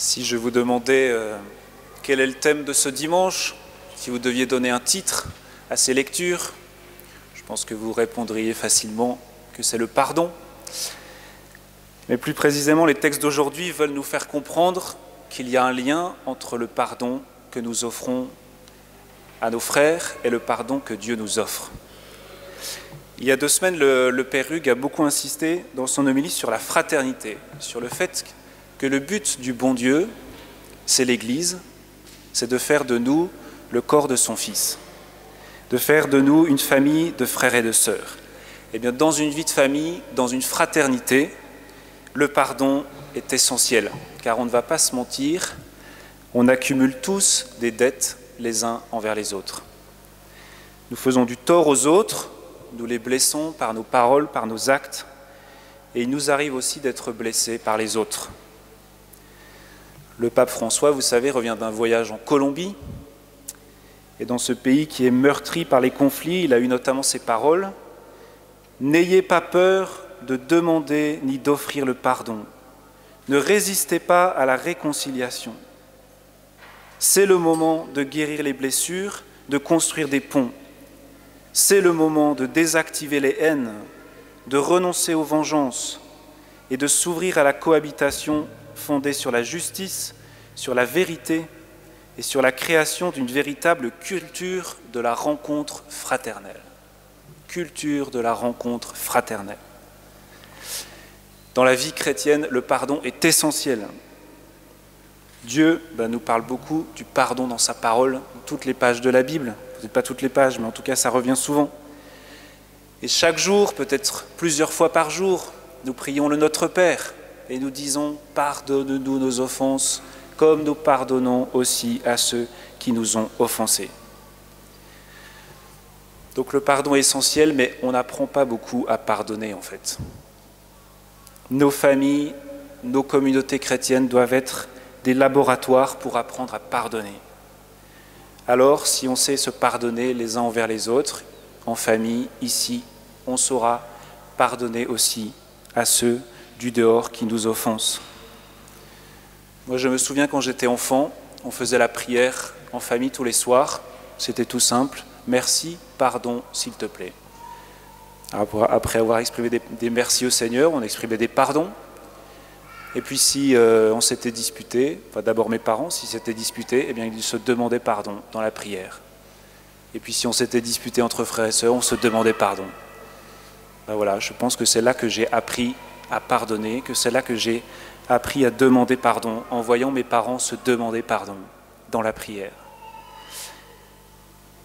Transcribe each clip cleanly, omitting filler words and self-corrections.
Si je vous demandais quel est le thème de ce dimanche, si vous deviez donner un titre à ces lectures, je pense que vous répondriez facilement que c'est le pardon. Mais plus précisément, les textes d'aujourd'hui veulent nous faire comprendre qu'il y a un lien entre le pardon que nous offrons à nos frères et le pardon que Dieu nous offre. Il y a 2 semaines, le Père Hugues a beaucoup insisté dans son homélie sur la fraternité, sur le fait que le but du bon Dieu, c'est l'Église, c'est de faire de nous le corps de son Fils, de faire de nous une famille de frères et de sœurs. Et bien, dans une vie de famille, dans une fraternité, le pardon est essentiel, car on ne va pas se mentir, on accumule tous des dettes les uns envers les autres. Nous faisons du tort aux autres, nous les blessons par nos paroles, par nos actes, et il nous arrive aussi d'être blessés par les autres. Le pape François, vous savez, revient d'un voyage en Colombie, et dans ce pays qui est meurtri par les conflits, il a eu notamment ces paroles « N'ayez pas peur de demander ni d'offrir le pardon. Ne résistez pas à la réconciliation. C'est le moment de guérir les blessures, de construire des ponts. C'est le moment de désactiver les haines, de renoncer aux vengeances et de s'ouvrir à la cohabitation fondée sur la justice, sur la vérité et sur la création d'une véritable culture de la rencontre fraternelle. Culture de la rencontre fraternelle. Dans la vie chrétienne, le pardon est essentiel. Dieu nous parle beaucoup du pardon dans sa parole, toutes les pages de la Bible. Peut-être pas toutes les pages, mais en tout cas, ça revient souvent. Et chaque jour, peut-être plusieurs fois par jour, nous prions le Notre Père et nous disons « Pardonne-nous nos offenses, comme nous pardonnons aussi à ceux qui nous ont offensés. » Donc le pardon est essentiel, mais on n'apprend pas beaucoup à pardonner en fait. Nos familles, nos communautés chrétiennes doivent être des laboratoires pour apprendre à pardonner. Alors, si on sait se pardonner les uns envers les autres, en famille, ici, on saura pardonner aussi à ceux du dehors qui nous offensent. Moi, je me souviens quand j'étais enfant, on faisait la prière en famille tous les soirs. C'était tout simple. Merci, pardon, s'il te plaît. Après avoir exprimé des merci au Seigneur, on exprimait des pardons. Et puis si on s'était disputé, enfin d'abord mes parents, s'ils s'étaient disputés, eh bien ils se demandaient pardon dans la prière. Et puis si on s'était disputé entre frères et sœurs, on se demandait pardon. Voilà, je pense que c'est là que j'ai appris à pardonner, que c'est là que j'ai appris à demander pardon, en voyant mes parents se demander pardon dans la prière.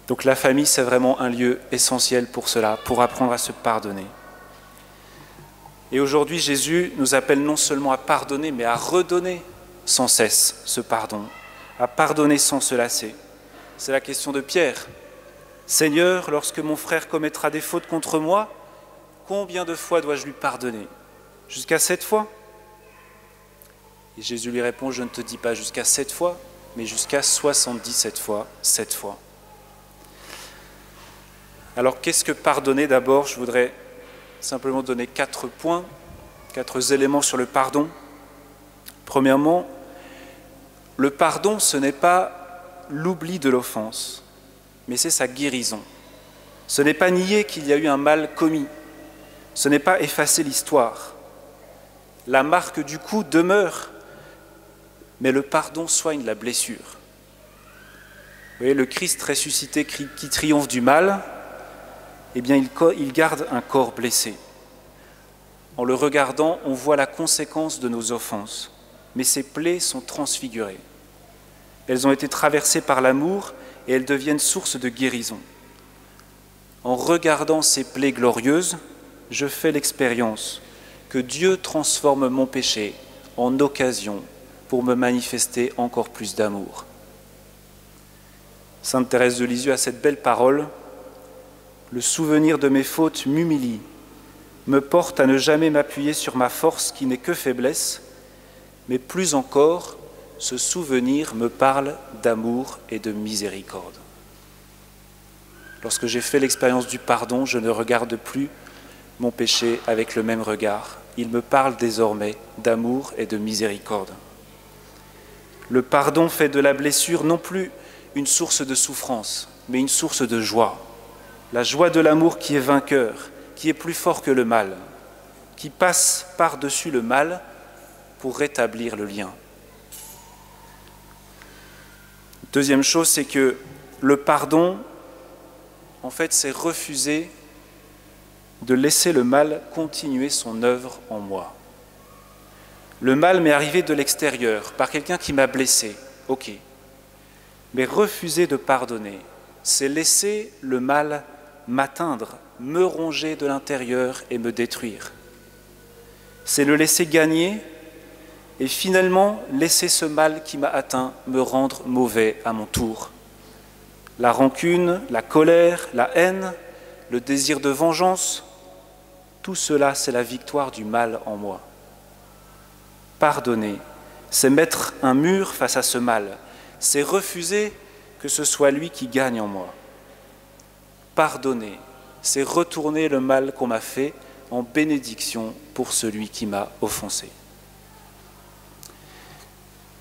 Donc la famille, c'est vraiment un lieu essentiel pour cela, pour apprendre à se pardonner. Et aujourd'hui, Jésus nous appelle non seulement à pardonner, mais à redonner sans cesse ce pardon, à pardonner sans se lasser. C'est la question de Pierre. « Seigneur, lorsque mon frère commettra des fautes contre moi, combien de fois dois-je lui pardonner? Jusqu'à 7 fois ?» Et Jésus lui répond « Je ne te dis pas jusqu'à 7 fois, mais jusqu'à 77 fois, 7 fois. » Alors, qu'est-ce que pardonner d'abord? Je voudrais simplement donner 4 points, 4 éléments sur le pardon. Premièrement, le pardon, ce n'est pas l'oubli de l'offense, mais c'est sa guérison. Ce n'est pas nier qu'il y a eu un mal commis. Ce n'est pas effacer l'histoire. La marque du coup demeure, mais le pardon soigne la blessure. Vous voyez, le Christ ressuscité qui triomphe du mal, eh bien, il garde un corps blessé. En le regardant, on voit la conséquence de nos offenses, mais ces plaies sont transfigurées. Elles ont été traversées par l'amour et elles deviennent source de guérison. En regardant ces plaies glorieuses, je fais l'expérience que Dieu transforme mon péché en occasion pour me manifester encore plus d'amour. Sainte Thérèse de Lisieux a cette belle parole: le souvenir de mes fautes m'humilie, me porte à ne jamais m'appuyer sur ma force qui n'est que faiblesse, mais plus encore, ce souvenir me parle d'amour et de miséricorde. Lorsque j'ai fait l'expérience du pardon, je ne regarde plus mon péché avec le même regard. Il me parle désormais d'amour et de miséricorde. Le pardon fait de la blessure non plus une source de souffrance, mais une source de joie. La joie de l'amour qui est vainqueur, qui est plus fort que le mal, qui passe par-dessus le mal pour rétablir le lien. Deuxième chose, c'est que le pardon, en fait, c'est refuser de laisser le mal continuer son œuvre en moi. Le mal m'est arrivé de l'extérieur, par quelqu'un qui m'a blessé, ok. Mais refuser de pardonner, c'est laisser le mal m'atteindre, me ronger de l'intérieur et me détruire. C'est le laisser gagner et finalement laisser ce mal qui m'a atteint me rendre mauvais à mon tour. La rancune, la colère, la haine, le désir de vengeance, tout cela, c'est la victoire du mal en moi. Pardonner, c'est mettre un mur face à ce mal, c'est refuser que ce soit lui qui gagne en moi. Pardonner, c'est retourner le mal qu'on m'a fait en bénédiction pour celui qui m'a offensé.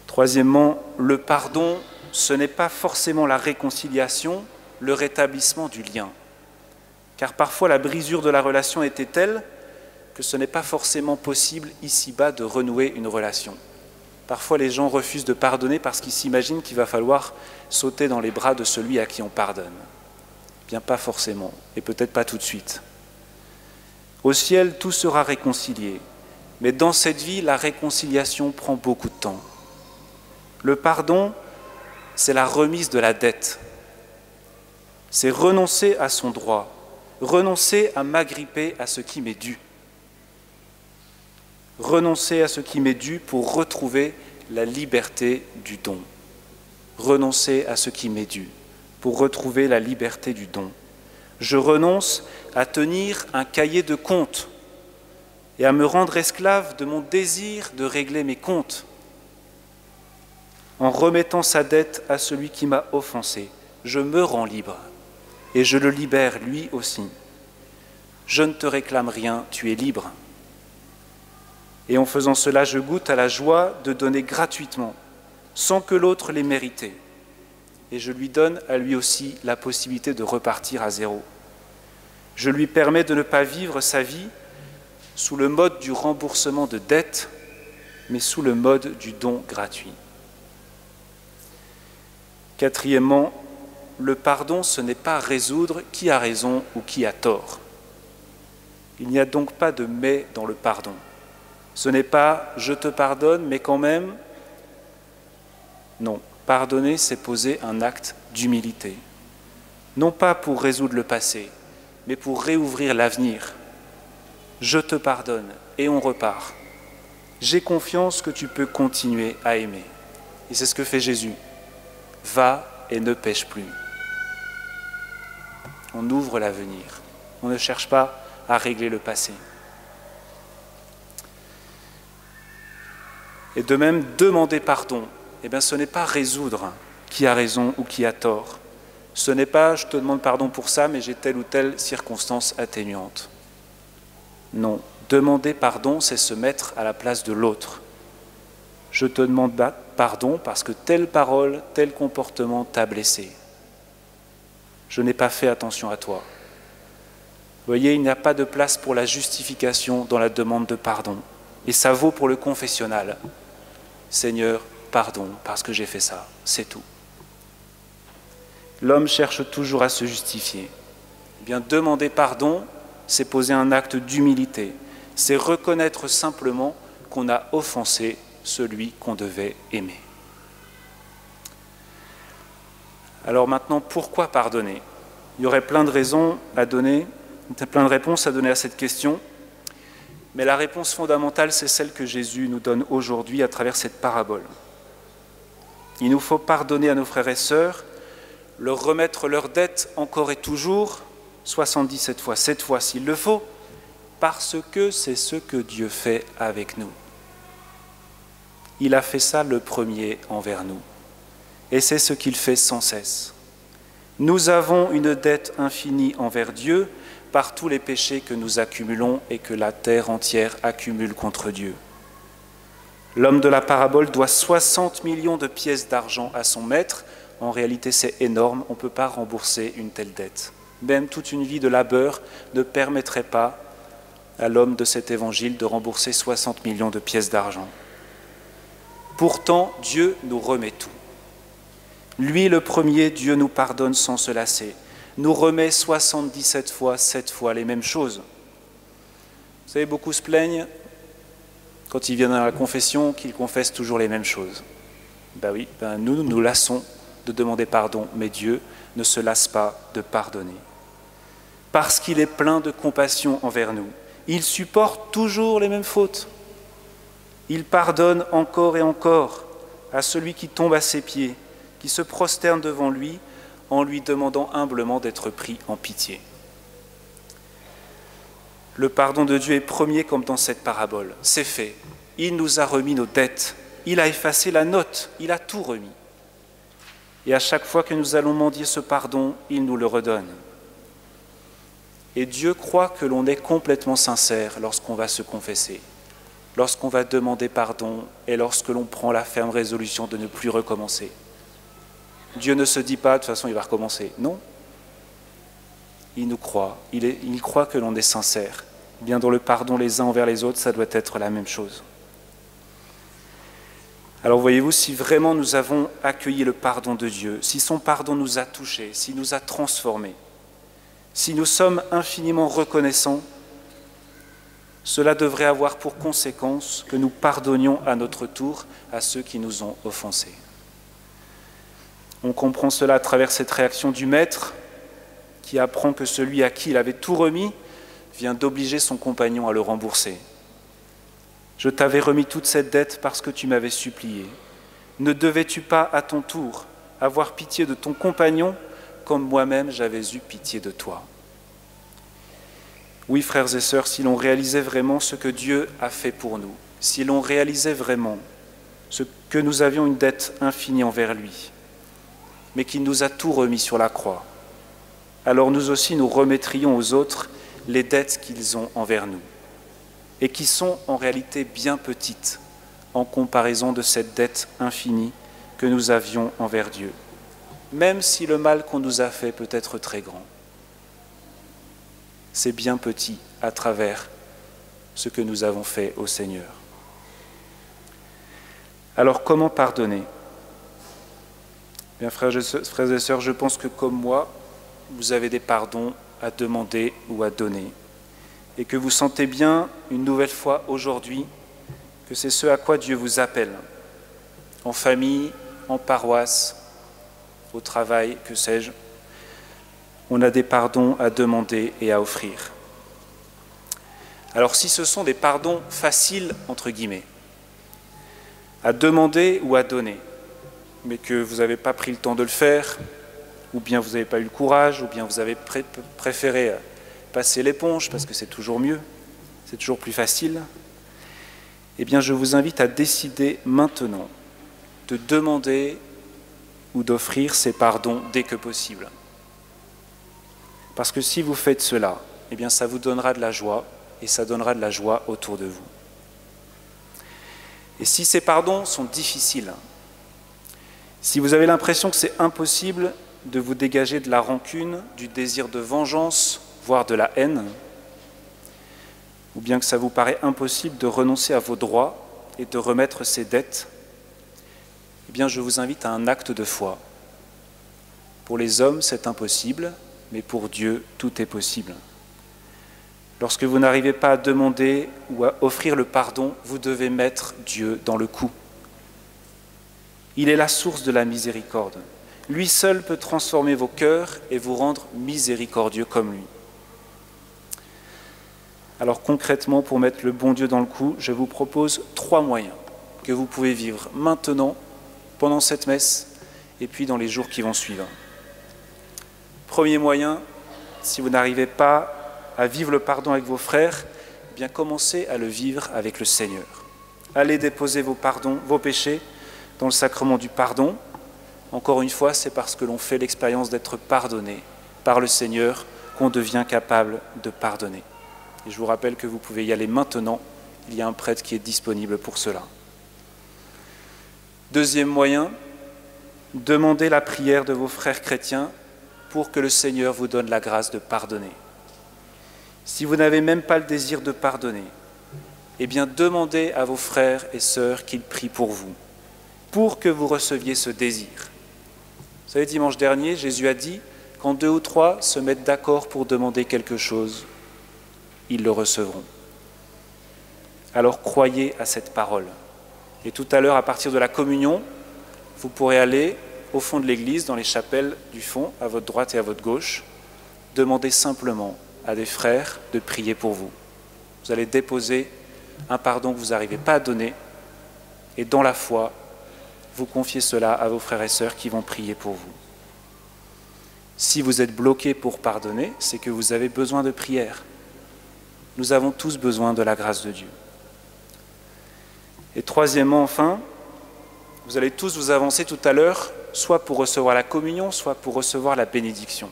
Troisièmement, le pardon, ce n'est pas forcément la réconciliation, le rétablissement du lien. Car parfois la brisure de la relation était telle que ce n'est pas forcément possible ici-bas de renouer une relation. Parfois les gens refusent de pardonner parce qu'ils s'imaginent qu'il va falloir sauter dans les bras de celui à qui on pardonne. Bien pas forcément, et peut-être pas tout de suite. Au ciel, tout sera réconcilié, mais dans cette vie, la réconciliation prend beaucoup de temps. Le pardon, c'est la remise de la dette. C'est renoncer à son droit, renoncer à m'agripper à ce qui m'est dû. Renoncer à ce qui m'est dû pour retrouver la liberté du don. Renoncer à ce qui m'est dû pour retrouver la liberté du don. Je renonce à tenir un cahier de comptes et à me rendre esclave de mon désir de régler mes comptes. En remettant sa dette à celui qui m'a offensé, je me rends libre et je le libère lui aussi. Je ne te réclame rien, tu es libre. Et en faisant cela, je goûte à la joie de donner gratuitement, sans que l'autre l'ait mérité. Et je lui donne à lui aussi la possibilité de repartir à zéro. Je lui permets de ne pas vivre sa vie sous le mode du remboursement de dettes, mais sous le mode du don gratuit. Quatrièmement, le pardon, ce n'est pas résoudre qui a raison ou qui a tort. Il n'y a donc pas de « mais » dans le pardon. Ce n'est pas « je te pardonne, mais quand même ». Non, pardonner, c'est poser un acte d'humilité. Non pas pour résoudre le passé, mais pour réouvrir l'avenir. Je te pardonne et on repart. J'ai confiance que tu peux continuer à aimer. Et c'est ce que fait Jésus. Va et ne pêche plus. On ouvre l'avenir. On ne cherche pas à régler le passé. Et de même, demander pardon, eh bien, ce n'est pas résoudre qui a raison ou qui a tort. Ce n'est pas « je te demande pardon pour ça, mais j'ai telle ou telle circonstance atténuante ». Non, demander pardon, c'est se mettre à la place de l'autre. Je te demande pardon parce que telle parole, tel comportement t'a blessé. Je n'ai pas fait attention à toi. Vous voyez, il n'y a pas de place pour la justification dans la demande de pardon. Et ça vaut pour le confessionnal. Seigneur, pardon parce que j'ai fait ça, c'est tout. L'homme cherche toujours à se justifier. Eh bien, demander pardon, c'est poser un acte d'humilité. C'est reconnaître simplement qu'on a offensé celui qu'on devait aimer. Alors maintenant, pourquoi pardonner ? Il y aurait plein de raisons à donner, plein de réponses à donner à cette question. Mais la réponse fondamentale, c'est celle que Jésus nous donne aujourd'hui à travers cette parabole. Il nous faut pardonner à nos frères et sœurs, leur remettre leurs dettes encore et toujours, 77 fois, 7 fois s'il le faut, parce que c'est ce que Dieu fait avec nous. Il a fait ça le premier envers nous, et c'est ce qu'il fait sans cesse. Nous avons une dette infinie envers Dieu, par tous les péchés que nous accumulons et que la terre entière accumule contre Dieu. L'homme de la parabole doit 60 millions de pièces d'argent à son maître. En réalité, c'est énorme, on ne peut pas rembourser une telle dette. Même toute une vie de labeur ne permettrait pas à l'homme de cet évangile de rembourser 60 millions de pièces d'argent. Pourtant, Dieu nous remet tout. Lui, le premier, Dieu nous pardonne sans se lasser, nous remet 77 fois, 7 fois les mêmes choses. Vous savez, beaucoup se plaignent, quand ils viennent à la confession, qu'ils confessent toujours les mêmes choses. Ben oui, nous nous lassons de demander pardon, mais Dieu ne se lasse pas de pardonner. Parce qu'il est plein de compassion envers nous. Il supporte toujours les mêmes fautes. Il pardonne encore et encore à celui qui tombe à ses pieds, qui se prosterne devant lui en lui demandant humblement d'être pris en pitié. Le pardon de Dieu est premier comme dans cette parabole. C'est fait. Il nous a remis nos dettes. Il a effacé la note. Il a tout remis. Et à chaque fois que nous allons mendier ce pardon, il nous le redonne. Et Dieu croit que l'on est complètement sincère lorsqu'on va se confesser, lorsqu'on va demander pardon et lorsque l'on prend la ferme résolution de ne plus recommencer. Dieu ne se dit pas, de toute façon, il va recommencer. Non. Il nous croit. Il croit que l'on est sincère. Bien dans le pardon les uns envers les autres, ça doit être la même chose. Alors voyez-vous, si vraiment nous avons accueilli le pardon de Dieu, si son pardon nous a touchés, s'il nous a transformés, si nous sommes infiniment reconnaissants, cela devrait avoir pour conséquence que nous pardonnions à notre tour à ceux qui nous ont offensés. On comprend cela à travers cette réaction du Maître qui apprend que celui à qui il avait tout remis vient d'obliger son compagnon à le rembourser. « Je t'avais remis toute cette dette parce que tu m'avais supplié. Ne devais-tu pas à ton tour avoir pitié de ton compagnon comme moi-même j'avais eu pitié de toi ?» Oui, frères et sœurs, si l'on réalisait vraiment ce que Dieu a fait pour nous, si l'on réalisait vraiment ce que nous avions une dette infinie envers lui, mais qu'il nous a tout remis sur la croix, alors nous aussi nous remettrions aux autres les dettes qu'ils ont envers nous, et qui sont en réalité bien petites en comparaison de cette dette infinie que nous avions envers Dieu, même si le mal qu'on nous a fait peut être très grand. C'est bien petit à travers ce que nous avons fait au Seigneur. Alors comment pardonner ? Bien, frères et sœurs, je pense que comme moi, vous avez des pardons à demander ou à donner, et que vous sentez bien une nouvelle fois aujourd'hui que c'est ce à quoi Dieu vous appelle, en famille, en paroisse, au travail, que sais-je. On a des pardons à demander et à offrir. Alors si ce sont des pardons faciles, entre guillemets, à demander ou à donner, mais que vous n'avez pas pris le temps de le faire, ou bien vous n'avez pas eu le courage, ou bien vous avez préféré passer l'éponge parce que c'est toujours mieux, c'est toujours plus facile, eh bien je vous invite à décider maintenant de demander ou d'offrir ces pardons dès que possible. Parce que si vous faites cela, eh bien ça vous donnera de la joie, et ça donnera de la joie autour de vous. Et si ces pardons sont difficiles, si vous avez l'impression que c'est impossible de vous dégager de la rancune, du désir de vengeance, voire de la haine, ou bien que ça vous paraît impossible de renoncer à vos droits et de remettre ces dettes, eh bien je vous invite à un acte de foi. Pour les hommes, c'est impossible, mais pour Dieu, tout est possible. Lorsque vous n'arrivez pas à demander ou à offrir le pardon, vous devez mettre Dieu dans le coup. Il est la source de la miséricorde. Lui seul peut transformer vos cœurs et vous rendre miséricordieux comme lui. Alors concrètement, pour mettre le bon Dieu dans le coup, je vous propose 3 moyens que vous pouvez vivre maintenant, pendant cette messe, et puis dans les jours qui vont suivre. Premier moyen, si vous n'arrivez pas à vivre le pardon avec vos frères, eh bien commencez à le vivre avec le Seigneur. Allez déposer vos péchés dans le sacrement du pardon. Encore une fois, c'est parce que l'on fait l'expérience d'être pardonné par le Seigneur qu'on devient capable de pardonner. Et je vous rappelle que vous pouvez y aller maintenant, il y a un prêtre qui est disponible pour cela. Deuxième moyen, demandez la prière de vos frères chrétiens pour que le Seigneur vous donne la grâce de pardonner. Si vous n'avez même pas le désir de pardonner, eh bien demandez à vos frères et sœurs qu'ils prient pour vous, pour que vous receviez ce désir. Vous savez, dimanche dernier, Jésus a dit, quand 2 ou 3 se mettent d'accord pour demander quelque chose, ils le recevront. Alors croyez à cette parole. Et tout à l'heure, à partir de la communion, vous pourrez aller au fond de l'église, dans les chapelles du fond, à votre droite et à votre gauche, demander simplement à des frères de prier pour vous. Vous allez déposer un pardon que vous n'arrivez pas à donner, et dans la foi, vous confiez cela à vos frères et sœurs qui vont prier pour vous. Si vous êtes bloqué pour pardonner, c'est que vous avez besoin de prière. Nous avons tous besoin de la grâce de Dieu. Et troisièmement, enfin, vous allez tous vous avancer tout à l'heure, soit pour recevoir la communion, soit pour recevoir la bénédiction.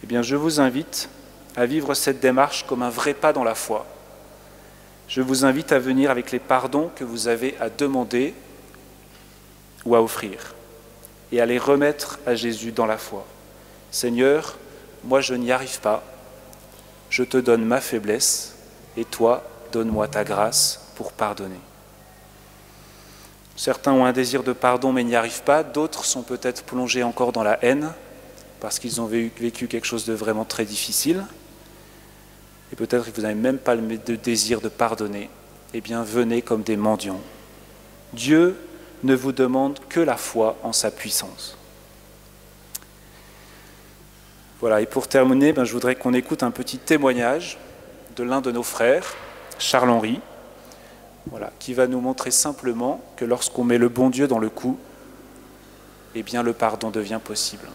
Eh bien, je vous invite à vivre cette démarche comme un vrai pas dans la foi. Je vous invite à venir avec les pardons que vous avez à demander ou à offrir, et à les remettre à Jésus dans la foi. Seigneur, moi je n'y arrive pas, je te donne ma faiblesse, et toi, donne-moi ta grâce pour pardonner. Certains ont un désir de pardon mais n'y arrivent pas, d'autres sont peut-être plongés encore dans la haine, parce qu'ils ont vécu quelque chose de vraiment très difficile, et peut-être que vous n'avez même pas le désir de pardonner. Eh bien, venez comme des mendiants. Dieu ne vous demande que la foi en sa puissance. Voilà, et pour terminer, je voudrais qu'on écoute un petit témoignage de l'un de nos frères, Charles-Henri, voilà, qui va nous montrer simplement que lorsqu'on met le bon Dieu dans le coup, eh bien le pardon devient possible.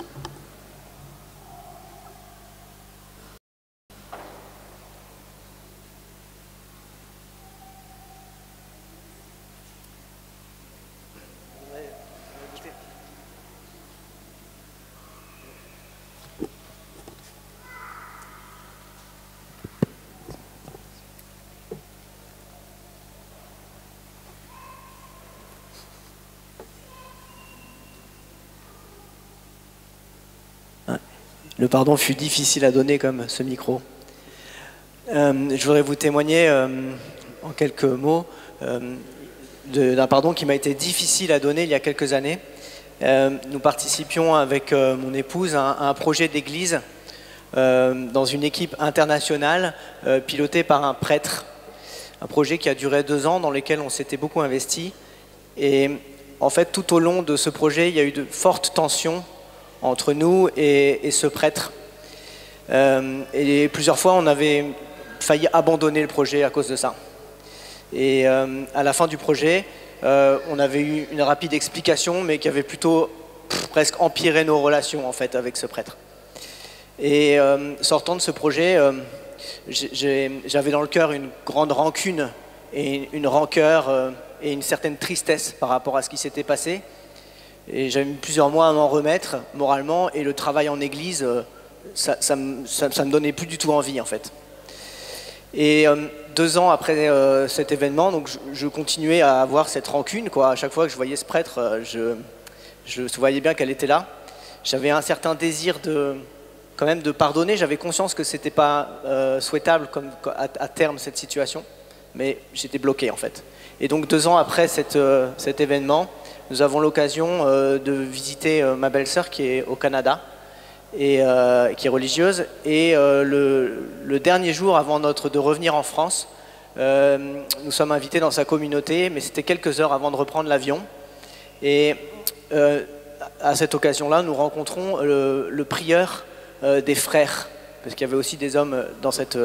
Le pardon fut difficile à donner comme ce micro. Je voudrais vous témoigner en quelques mots d'un pardon qui m'a été difficile à donner il y a quelques années. Nous participions avec mon épouse à un projet d'église dans une équipe internationale pilotée par un prêtre. Un projet qui a duré 2 ans dans lequel on s'était beaucoup investi. Et en fait, tout au long de ce projet, il y a eu de fortes tensions entre nous et ce prêtre. Et plusieurs fois, on avait failli abandonner le projet à cause de ça. Et à la fin du projet, on avait eu une rapide explication, mais qui avait plutôt presque empiré nos relations en fait, avec ce prêtre. Et sortant de ce projet, j'avais dans le cœur une grande rancune et une rancœur et une certaine tristesse par rapport à ce qui s'était passé. Et j'avais mis plusieurs mois à m'en remettre moralement, et le travail en église, ça me donnait plus du tout envie en fait. Et 2 ans après cet événement, donc je continuais à avoir cette rancune, quoi. À chaque fois que je voyais ce prêtre, je voyais bien qu'elle était là. J'avais un certain désir quand même de pardonner. J'avais conscience que c'était pas souhaitable à terme cette situation, mais j'étais bloqué en fait. Et donc 2 ans après cet événement, nous avons l'occasion de visiter ma belle-sœur qui est au Canada et qui est religieuse. Et le dernier jour avant de revenir en France, nous sommes invités dans sa communauté, mais c'était quelques heures avant de reprendre l'avion. Et à cette occasion-là, nous rencontrons le prieur des frères, parce qu'il y avait aussi des hommes dans cette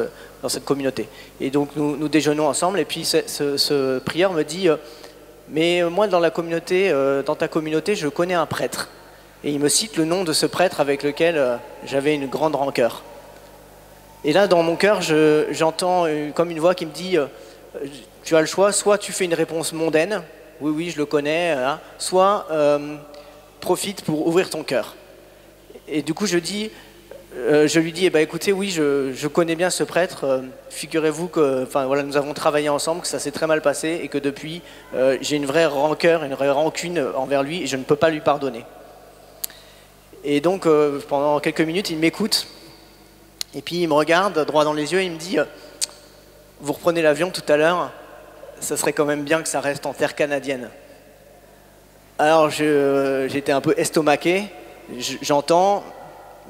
communauté. Et donc nous déjeunons ensemble, et puis ce prieur me dit mais moi dans ta communauté, je connais un prêtre. Et il me cite le nom de ce prêtre avec lequel j'avais une grande rancœur. Et là, dans mon cœur, j'entends comme une voix qui me dit tu as le choix, soit tu fais une réponse mondaine, oui, je le connais, hein, soit profite pour ouvrir ton cœur. Et du coup, je dis je lui dis, eh ben, écoutez, oui, je connais bien ce prêtre. Figurez-vous que voilà, nous avons travaillé ensemble, que ça s'est très mal passé et que depuis, j'ai une vraie rancœur, une vraie rancune envers lui et je ne peux pas lui pardonner. Et donc, pendant quelques minutes, il m'écoute et puis il me regarde droit dans les yeux et il me dit, vous reprenez l'avion tout à l'heure, ça serait quand même bien que ça reste en terre canadienne. Alors, j'étais un peu estomaqué, j'entends,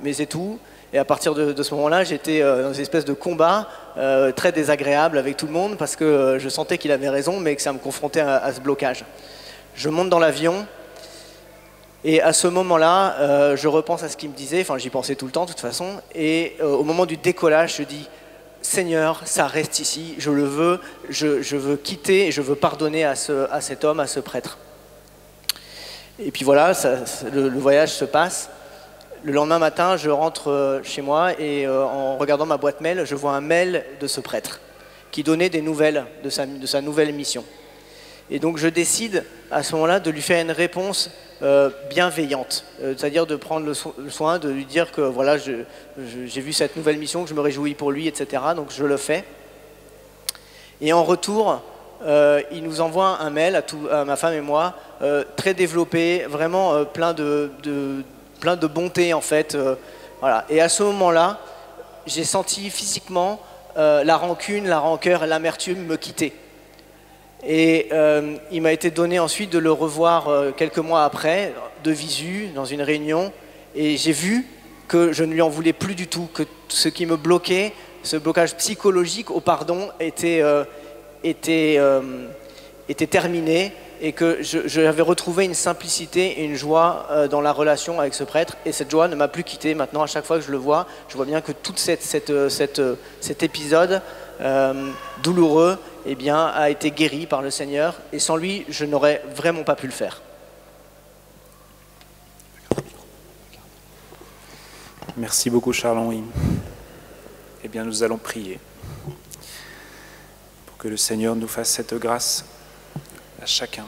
mais c'est tout. Et à partir de ce moment-là, j'étais dans une espèce de combat très désagréable avec tout le monde parce que je sentais qu'il avait raison, mais que ça me confrontait à ce blocage. Je monte dans l'avion et à ce moment-là, je repense à ce qu'il me disait, enfin j'y pensais tout le temps de toute façon, et au moment du décollage, je dis « Seigneur, ça reste ici, je le veux, je veux quitter et je veux pardonner à cet homme, à ce prêtre. » Et puis voilà, le voyage se passe. Le lendemain matin, je rentre chez moi et en regardant ma boîte mail, je vois un mail de ce prêtre qui donnait des nouvelles de sa nouvelle mission. Et donc je décide à ce moment-là de lui faire une réponse bienveillante, c'est-à-dire de prendre le soin de lui dire que voilà, j'ai vu cette nouvelle mission, que je me réjouis pour lui, etc. Donc je le fais. Et en retour, il nous envoie un mail à ma femme et moi, très développé, vraiment plein de bonté en fait. Voilà. Et à ce moment-là, j'ai senti physiquement la rancune, la rancœur et l'amertume me quitter. Et il m'a été donné ensuite de le revoir quelques mois après, de visu, dans une réunion, et j'ai vu que je ne lui en voulais plus du tout, que ce qui me bloquait, ce blocage psychologique au pardon était terminé, et que j'avais retrouvé une simplicité et une joie dans la relation avec ce prêtre, et cette joie ne m'a plus quitté. Maintenant, à chaque fois que je le vois, je vois bien que tout cet épisode douloureux eh bien, a été guéri par le Seigneur, et sans lui, je n'aurais vraiment pas pu le faire. Merci beaucoup Charles-Henri. Eh bien, nous allons prier pour que le Seigneur nous fasse cette grâce à chacun.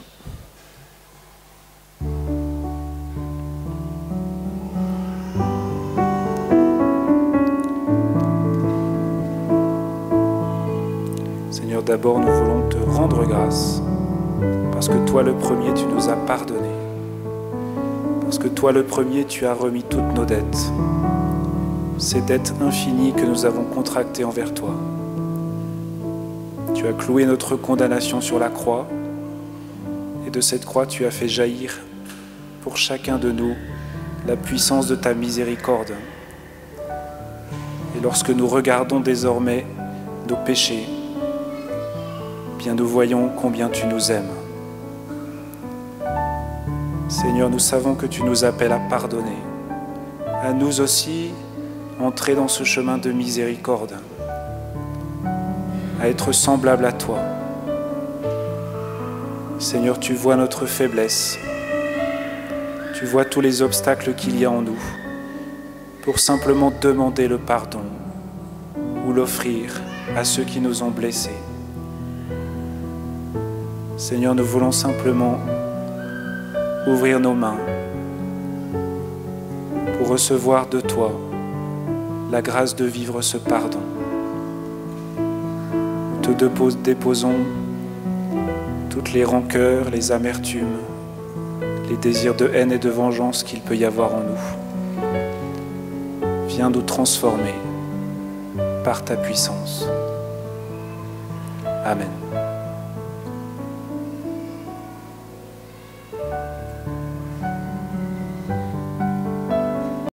Seigneur, d'abord nous voulons te rendre grâce parce que toi le premier tu nous as pardonné, parce que toi le premier tu as remis toutes nos dettes, ces dettes infinies que nous avons contractées envers toi. Tu as cloué notre condamnation sur la croix, et de cette croix tu as fait jaillir pour chacun de nous la puissance de ta miséricorde. Et lorsque nous regardons désormais nos péchés, bien nous voyons combien tu nous aimes. Seigneur, nous savons que tu nous appelles à pardonner, à nous aussi entrer dans ce chemin de miséricorde, à être semblable à toi. Seigneur, tu vois notre faiblesse, tu vois tous les obstacles qu'il y a en nous, pour simplement demander le pardon ou l'offrir à ceux qui nous ont blessés. Seigneur, nous voulons simplement ouvrir nos mains pour recevoir de toi la grâce de vivre ce pardon. Nous te déposons toutes les rancœurs, les amertumes, les désirs de haine et de vengeance qu'il peut y avoir en nous. Viens nous transformer par ta puissance. Amen.